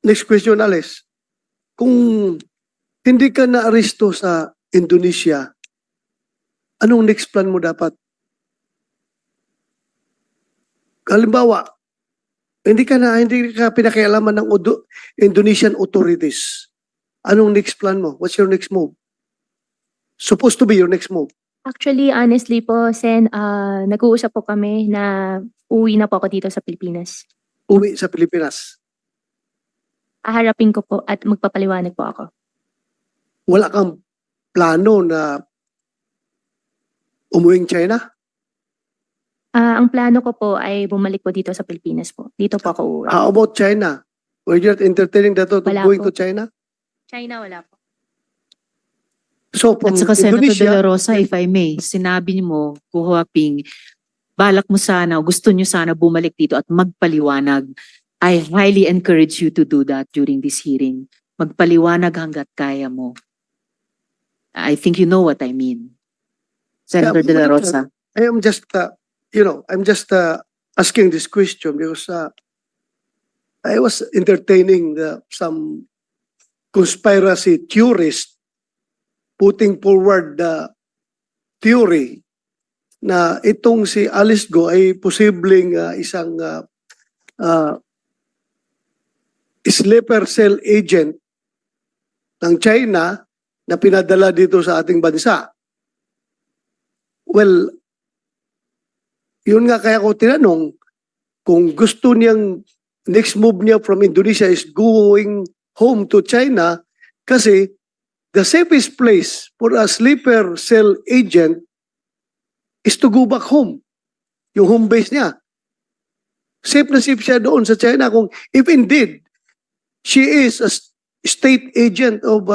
Next question, Alice. Kung hindi ka na-aresto sa Indonesia, anong next plan mo dapat? Halimbawa, hindi ka pinakialaman ng Indonesian authorities. Anong next plan mo? What's your next move? Supposed to be your next move. Actually, honestly po, Sen, nag-uusap po kami na uwi na po ako dito sa Pilipinas. Uwi sa Pilipinas. Aharapin ko po at magpapaliwanag po ako. Wala kang plano na umuwing China? Ang plano ko po ay bumalik po dito sa Pilipinas po. Dito po ako uuwi. How about China? Were you entertaining that to Wala going po. to China? China, wala po. So from At saka Senator De La Indonesia, Rosa, if I may, sinabi niyo mo, Kuya Ping, balak mo sana, gusto niyo sana bumalik dito at magpaliwanag. I highly encourage you to do that during this hearing. Magpaliwanag hanggat kaya mo. I think you know what I mean. Senator De La Rosa. I am just, I'm just asking this question because I was entertaining some conspiracy theorists putting forward the theory na itong si Alice Go ay posibleng isang sleeper cell agent ng China na pinadala dito sa ating bansa. Well, yun nga kaya ko tinanong kung gusto niyang next move niya from Indonesia is going home to China kasi the safest place for a sleeper cell agent is to go back home. Yung home base niya. Safe na safe siya doon sa China kung if indeed she is a state agent of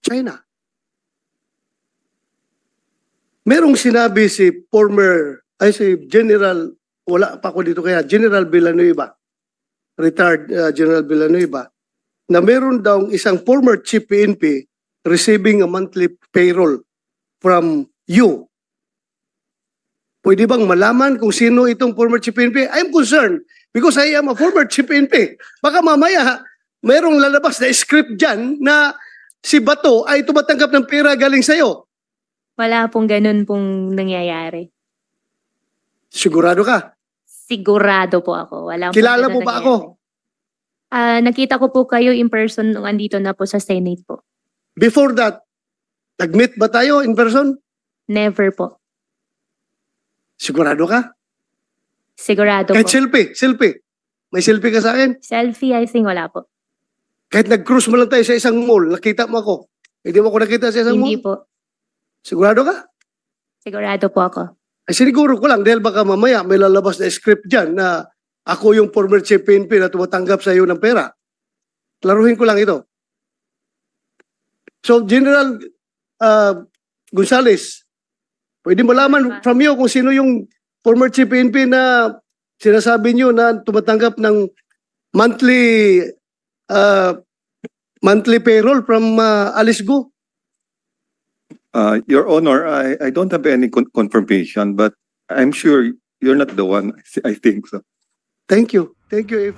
China. Merong sinabi si General, wala pa ako dito kaya, General Villanueva, retired General Villanueva, na meron daw isang former chief PNP receiving a monthly payroll from you. Pwede bang malaman kung sino itong former chief PNP? I'm concerned because I am a former chief PNP. Baka mamaya, mayroong lalabas na script dyan na si Bato ay tumatanggap ng pera galing sa'yo. Wala pong ganun pong nangyayari. Sigurado ka? Sigurado po ako. Wala pong Kilala ganun mo ba nangyayari. ako? Nakita ko po kayo in person nung andito na po sa Senate po. Before that, nag-meet ba tayo in person? Never po. Sigurado ka? Sigurado Kahit po. selfie. May selfie ka sa akin? Selfie, I think wala po. Kahit nag-cruise mo lang tayo sa isang mall, nakita mo ako. Hindi mo ako nakita sa isang Hindi mall? po. Sigurado ka? Sigurado po ako. Ay siniguro ko lang dahil baka mamaya may lalabas na script dyan na ako yung former chief PNP na tumatanggap sa iyo ng pera. Klaruhin ko lang ito. So General Gonzales, pwede malaman from you kung sino yung former chief PNP na sinasabi niyo na tumatanggap ng monthly payroll from Alice Go? Your Honor, I don't have any confirmation, but I'm sure you're not the one. I think so. Thank you. Thank you.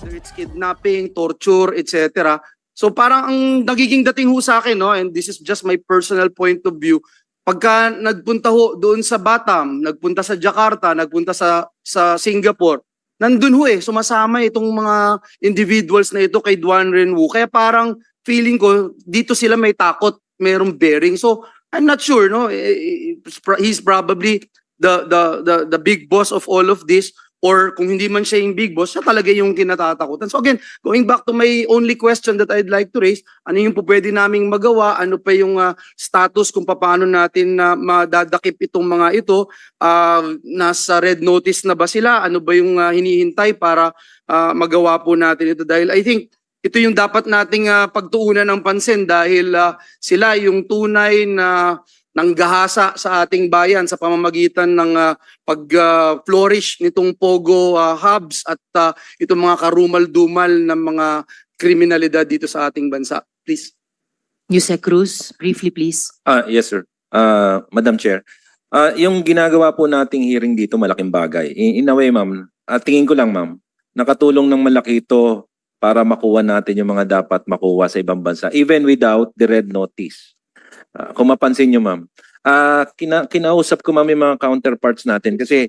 So it's kidnapping, torture, etc. So parang ang nagiging dating ho sa akin, no, and this is just my personal point of view, pagka nagpunta ho doon sa Batam, nagpunta sa Jakarta, nagpunta sa Singapore, nandun ho sumasama itong mga individuals na ito kay Duan Renwu. Kaya parang feeling ko, dito sila may takot, mayroong bearing. So, I'm not sure, no? He's probably the big boss of all of this, or kung hindi man siya yung big boss, siya talaga yung kinatatakutan. So again, going back to my only question that I'd like to raise, ano yung po pwede naming magawa, ano pa yung status kung paano natin madadakip itong mga ito, nasa red notice na ba sila, ano ba yung hinihintay para magawa po natin ito. Dahil I think ito yung dapat nating pagtuunan ng pansin dahil sila yung tunay na nanggahasa sa ating bayan sa pamamagitan ng pag-flourish nitong Pogo hubs at itong mga karumal-dumal ng mga kriminalidad dito sa ating bansa. Please. Yusek Cruz, briefly please. Yes, sir. Madam Chair, Yung ginagawa po nating hearing dito, malaking bagay. In a way, ma'am, tingin ko lang, ma'am, nakatulong ng malaki ito para makuha natin yung mga dapat makuha sa ibang bansa, even without the red notice. Kung mapansin nyo, ma'am, kinausap ko, ma'am, yung mga counterparts natin kasi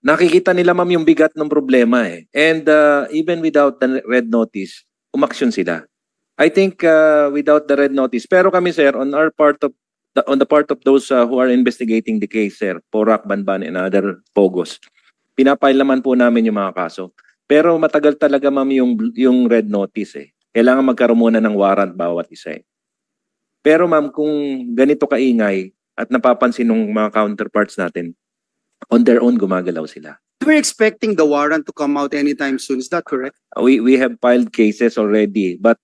nakikita nila, ma'am, yung bigat ng problema eh. And even without the red notice, umaksyon sila. I think without the red notice, pero kami, sir, on the part of those who are investigating the case, sir, Porac, Banban, and other Pogos, pinapile naman po namin yung mga kaso. Pero matagal talaga, ma'am, yung red notice eh. Kailangan magkaroon muna ng warrant bawat isa eh. Pero ma'am, kung ganito kaingay at napapansin ng mga counterparts natin, on their own gumagalaw sila. We're expecting the warrant to come out anytime soon. Is that correct? We have filed cases already. But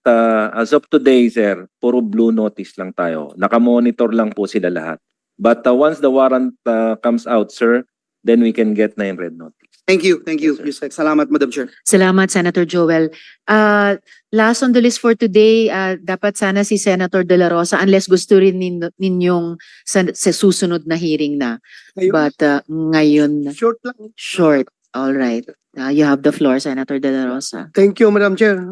as of today, sir, puro blue notice lang tayo. Nakamonitor lang po sila lahat. But once the warrant comes out, sir, then we can get na yung red notice. Thank you. Thank you, Yes, sir. Yusek. Salamat, Madam Chair. Salamat, Senator Joel. Last on the list for today, dapat sana si Senator De La Rosa unless gusto rin ninyong sa susunod na hearing na. Ngayon, But ngayon, short lang. short. All right. You have the floor, Senator De La Rosa. Thank you, Madam Chair.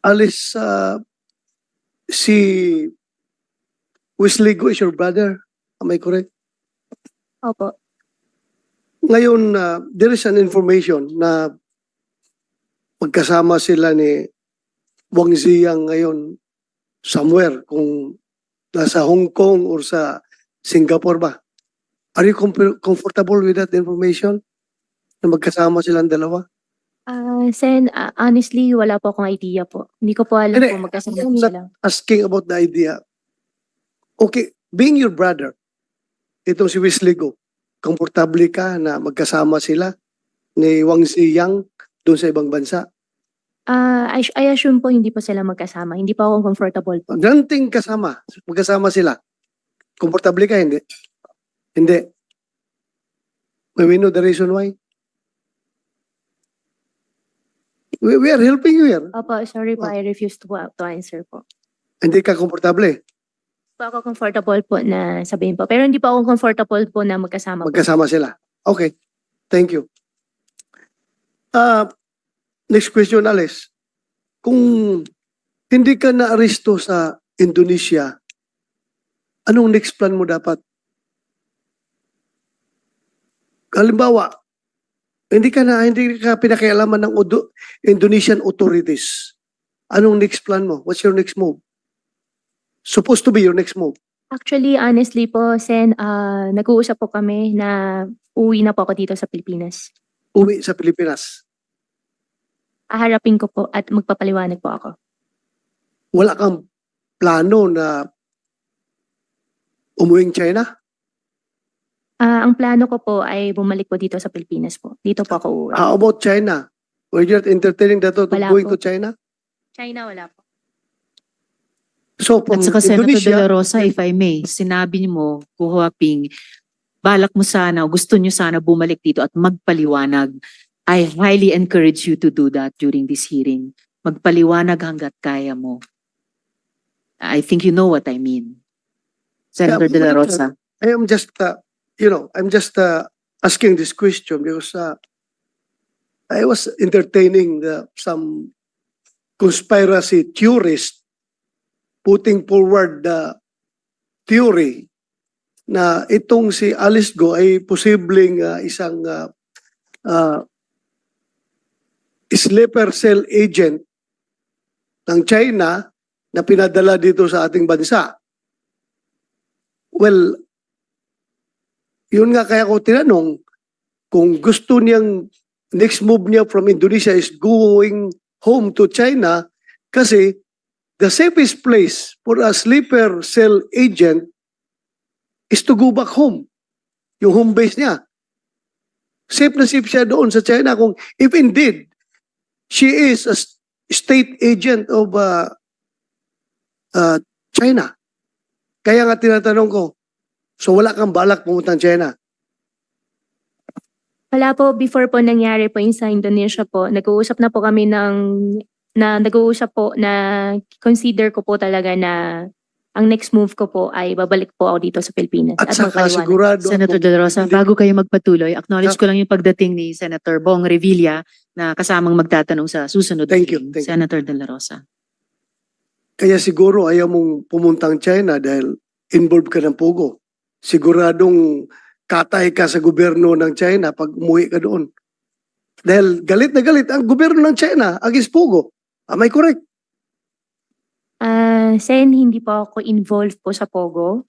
Alice, si Wesley Go is your brother. Am I correct? Opo. Ngayon, there is an information na magkasama sila ni Wang Ziyang ngayon somewhere, kung nasa Hong Kong or sa Singapore ba. Are you comfortable with that information? Na magkasama silang dalawa? Sen, honestly, wala po akong idea po. Hindi ko po alam Hindi, kung magkasama I'm po not sila. asking about the idea. Okay, being your brother, itong si Wesley Go, komportable ka na magkasama sila ni Wang Ziyang doon sa ibang bansa? I assume po hindi po sila magkasama. Hindi po ako comfortable po. Granting magkasama sila. Komportable ka, hindi? Hindi. May we know the reason why? We are helping you here. Opo, sorry po, I refuse to answer po. Hindi ka komportable. Po ako comfortable po na sabihin po. Pero hindi po ako comfortable po na magkasama po. Magkasama sila. Okay. Thank you. Next question, Alice. Kung hindi ka na-aresto sa Indonesia, anong next plan mo dapat? Halimbawa, hindi ka pinakialaman ng Indonesian authorities. Anong next plan mo? What's your next move? Supposed to be your next move. Actually, honestly po, Sen, nag-uusap po kami na uwi na po ako dito sa Pilipinas. Uwi sa Pilipinas. Aharapin ko po at magpapaliwanag po ako. Wala kang plano na umuwing China? Ang plano ko po ay bumalik po dito sa Pilipinas po. Dito po ako uuwi. How about China? Were you not entertaining that thought of Wala going po. to China? China, wala po. So from At saka Senator De Indonesia, La Rosa, if I may, sinabi mo, Kuya Ping, balak mo sana, gusto nyo sana bumalik dito at magpaliwanag. I highly encourage you to do that during this hearing. Magpaliwanag hanggat kaya mo. I think you know what I mean. Senator De La Rosa. I am just, I'm just asking this question because I was entertaining some conspiracy theorists putting forward the theory na itong si Alice Go ay posibleng isang sleeper cell agent ng China na pinadala dito sa ating bansa. Well, yun nga kaya ko tinanong kung gusto niyang next move niya from Indonesia is going home to China kasi the safest place for a sleeper cell agent is to go back home. Yung home base niya. Safe na safe siya doon sa China kung if indeed she is a state agent of China. Kaya nga tinatanong ko, so wala kang balak pumunta ng China? Wala po, before po nangyari po yung sa Indonesia po, nag-uusap na po kami nag-uusap po na consider ko po talaga na ang next move ko po ay babalik po ako dito sa Pilipinas At at saka magpaliwanag. sigurado Senator ako, De La Rosa, hindi- bago kayo magpatuloy, acknowledge ko lang yung pagdating ni Senator Bong Revilla na kasamang magtatanong sa susunod. na Thank you, hearing. thank you. Senator De La Rosa. Kaya siguro ayaw mong pumuntang China dahil involved ka ng Pogo. Siguradong katay ka sa gobyerno ng China pag umuwi ka doon. Dahil galit na galit ang gobyerno ng China against Pogo. Am I correct? Sen, hindi po ako involved po sa Pogo.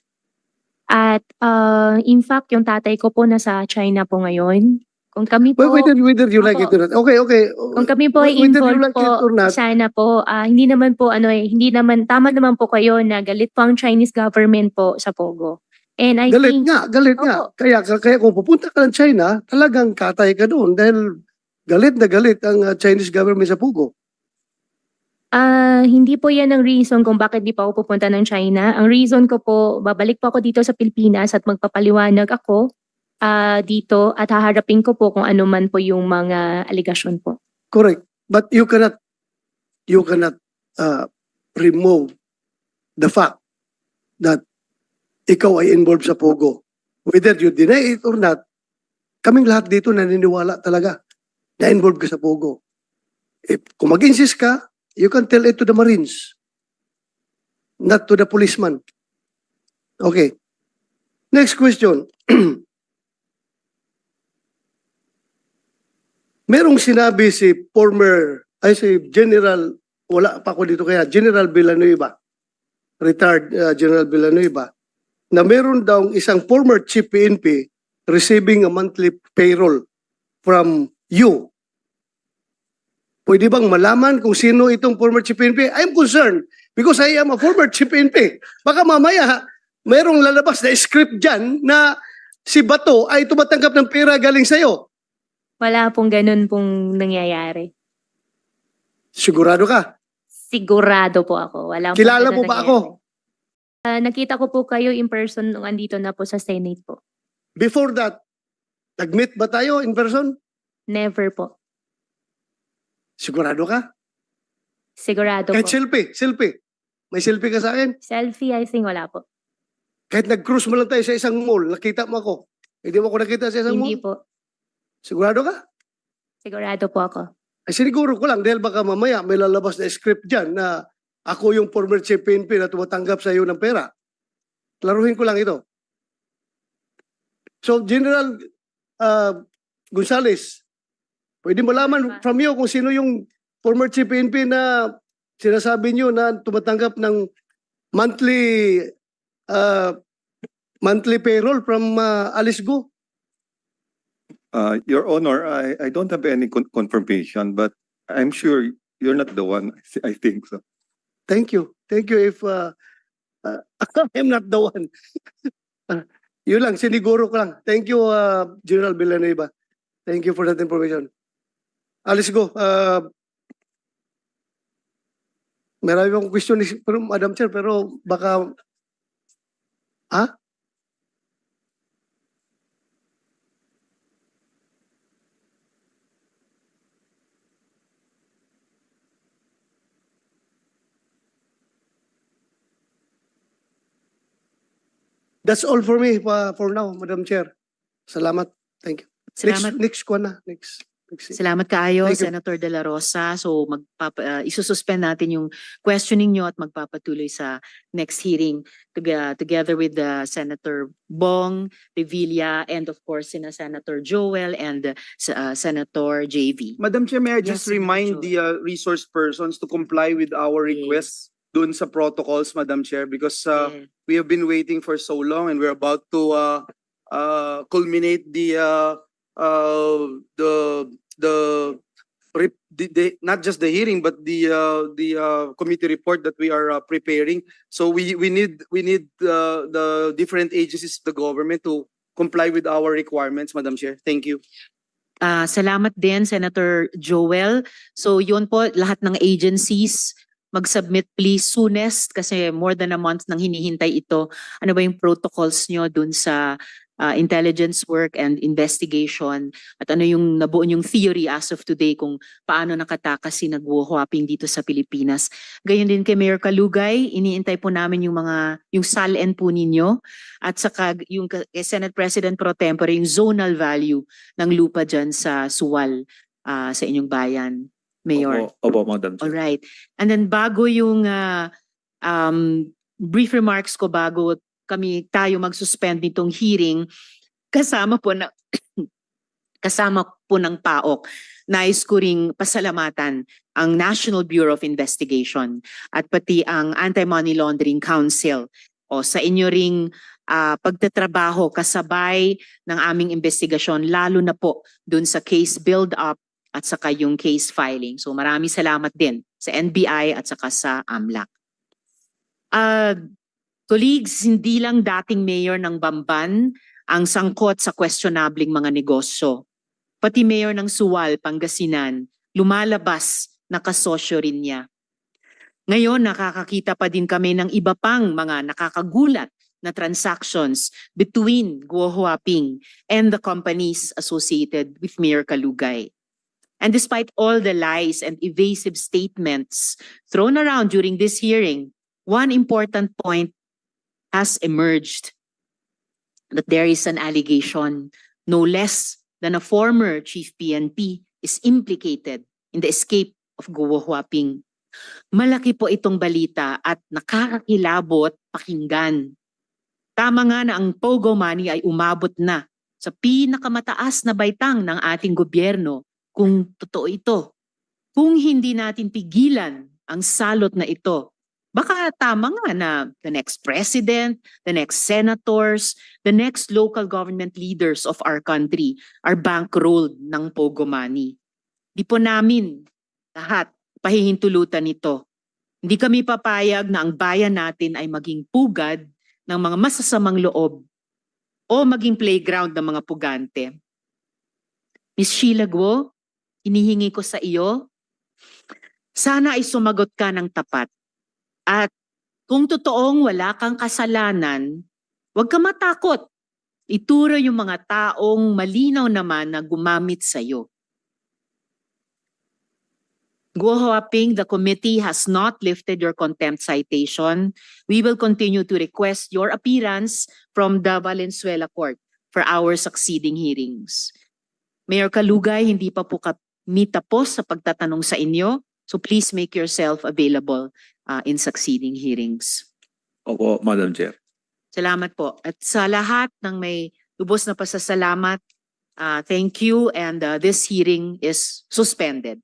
At in fact, yung tatay ko po nasa China po ngayon. Kung kami po, Whether you like it Opo. or not. Okay, okay. kung kami po ay Whether you involved like it po, or not. sana po, hindi naman po, hindi naman, tama naman po kayo na galit po ang Chinese government po sa Pogo. And I Galit think, nga, galit nga. Opo. Kaya kung pupunta ka ng China, talagang katay ka doon dahil galit na galit ang Chinese government sa Pogo. hindi po yan ang reason kung bakit di pa ako pupunta ng China. Ang reason ko po, babalik po ako dito sa Pilipinas at magpapaliwanag ako dito at haharapin ko po kung ano man po yung mga aligasyon po. Correct. But you cannot remove the fact that ikaw ay involved sa Pogo. Whether you deny it or not, kaming lahat dito naniniwala talaga na involved ka sa Pogo. Kung mag-insist ka, you can tell it to the Marines, not to the policeman. Okay. Next question. Merong sinabi si General, wala pa ako dito kaya, General Villanueva, retired General Villanueva, na meron daw isang former chief PNP receiving a monthly payroll from you. Pwede bang malaman kung sino itong former chief PNP? I'm concerned because I am a former chief PNP. Baka mamaya, merong lalabas na script dyan na si Bato ay tumatanggap ng pera galing sa'yo. Wala pong ganun pong nangyayari. Sigurado ka? Sigurado po ako. Wala pong Kilala ganun mo ba nangyayari. ako? Nakita ko po kayo in person nung andito na po sa Senate po. Before that, nag-meet ba tayo in person? Never po. Sigurado ka? Sigurado Kahit po. selfie. May selfie ka sa akin? Selfie, I think wala po. Kahit nag-cruise mo lang tayo sa isang mall, nakita mo ako. Hindi mo ako nakita sa isang Hindi mall? po. Sigurado ka? Sigurado po ako. Ay siniguro ko lang dahil baka mamaya may lalabas na script dyan na ako yung former chief PNP na tumatanggap sa iyo ng pera. Klaruhin ko lang ito. So General Gonzales, pwede malaman from you kung sino yung former chief PNP na sinasabi niyo na tumatanggap ng monthly payroll from Alice Go? Your Honor, I don't have any confirmation, but I'm sure you're not the one. I think so. Thank you. Thank you if I'm not the one. Yun lang, siniguro ko lang. Thank you, General Villanueva. Thank you for that information. Alice Go. Marami akong question pero Madam Chair, pero baka... Ha? That's all for me for now, Madam Chair. Salamat. Thank you. Salamat. Next ko na. Next. Salamat kaayo, Thank you. Senator De La Rosa. So isususpend natin yung questioning nyo at magpapatuloy sa next hearing together with Senator Bong Revilla and of course Senator Joel and Senator JV. Madam Chair, may I Yes, just Senator remind Joel. the resource persons to comply with our request doon sa protocols, Madam Chair, because Yeah. we have been waiting for so long and we're about to culminate not just the hearing but the committee report that we are preparing. So we need the different agencies of the government to comply with our requirements, Madam Chair. Thank you. Salamat din, Senator Joel. So yun po, lahat ng agencies, mag-submit please soonest kasi more than a month nang hinihintay ito. Ano ba yung protocols nyo dun sa intelligence work and investigation at ano yung nabuo yung theory as of today kung paano nakatakas si Guo Huaping dito sa Pilipinas. Gayon din kay Mayor Kalugay, iniintay po namin yung SALN po ninyo at saka yung kay Senate President Pro Tempore yung zonal value ng lupa dyan sa Suwal sa inyong bayan, Mayor. Opo, Madam Chair. Alright. And then bago yung brief remarks ko bago tayo mag-suspend nitong hearing, kasama po ng PAOK, nais ko ring pasalamatan ang National Bureau of Investigation at pati ang Anti-Money Laundering Council sa inyo ring pagtatrabaho kasabay ng aming investigasyon, lalo na po dun sa case build-up at saka yung case filing. So maraming salamat din sa NBI at saka sa AMLAC. Colleagues, hindi lang dating mayor ng Bamban ang sangkot sa questionabling mga negosyo. Pati mayor ng Suwal, Pangasinan, lumalabas na kasosyo rin niya. Ngayon, nakakakita pa din kami ng iba pang mga nakakagulat na transactions between Guo Huaping and the companies associated with Mayor Kalugay. And despite all the lies and evasive statements thrown around during this hearing, one important point has emerged, that there is an allegation no less than a former chief PNP is implicated in the escape of Guo Huaping. Malaki po itong balita at nakakakilabot pakinggan. Tama nga na ang Pogo money ay umabot na sa pinakamataas na baitang ng ating gobyerno kung totoo ito. Kung hindi natin pigilan ang salot na ito, baka tama nga na the next president, the next senators, the next local government leaders of our country are bankrolled ng Pogo money. Di po namin lahat pahihintulutan ito. Hindi kami papayag na ang bayan natin ay maging pugad ng mga masasamang loob o maging playground ng mga pugante. Ms. Sheila Guo, hinihingi ko sa iyo, sana ay sumagot ka ng tapat. At kung totoong wala kang kasalanan, huwag ka matakot. Ituro yung mga taong malinaw naman na gumamit sa iyo. Guo Huaping, the committee has not lifted your contempt citation. We will continue to request your appearance from the Valenzuela Court for our succeeding hearings. Mayor Kalugay, hindi pa po kami tapos sa pagtatanong sa inyo, so please make yourself available in succeeding hearings. Opo, Madam Chair. Salamat po. At sa lahat ng may lubos na pasasalamat, thank you, and this hearing is suspended.